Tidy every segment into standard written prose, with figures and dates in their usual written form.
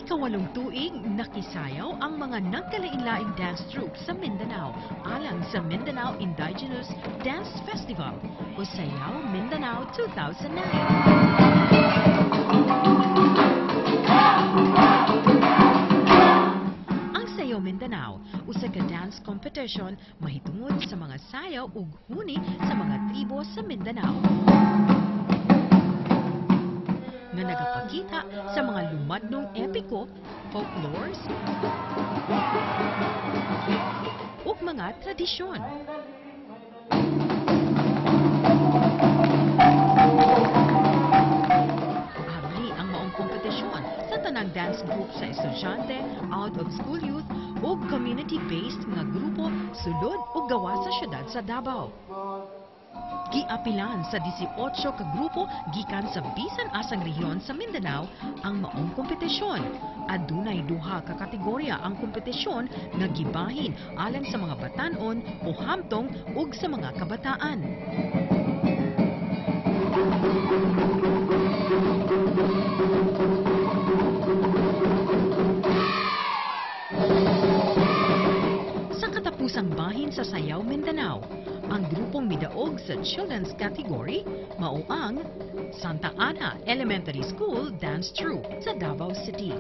Ikawalong tuig, nakisayaw ang mga nagkalain-laing dance troupe sa Mindanao alang sa Mindanao Indigenous Dance Festival o Sayaw Mindanao 2009. Ang Sayaw Mindanao, usa ka dance competition mahitungod sa mga sayaw ug huni sa mga tribo sa Mindanao. Nga nagapakita sa mga lumadnong epiko, folklores, ug mga tradisyon. Abli ang maong kompetisyon sa tanang dance group sa estudyante, out-of-school youth, ug community-based nga grupo sulod ug gawa sa syudad sa Davao. Giapilan sa 18 ka grupo gikan sa bisan asang rehiyon sa Mindanao ang maong kompetisyon. Adunay duha ka kategorya ang kompetisyon nga gibahin alang sa mga batan-on o hamtong ug sa mga kabataan. Sa katapusang bahin sa Sayaw Mindanao, ang grupong midaog sa children's category mao ang Santa Ana Elementary School Dance Troupe sa Davao City.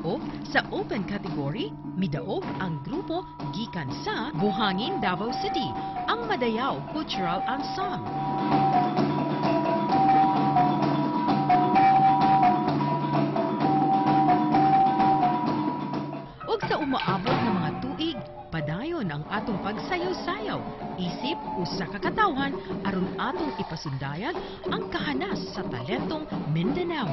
O sa open category, midaog ang grupo gikan sa Buhangin, Davao City, ang Madayaw Cultural Ensemble. Sa umaabot na mga tuig, padayon ang atong pagsayaw-sayaw, isip usa ka katawhan aron atong ipasundayag ang kahanas sa talentong Mindanao.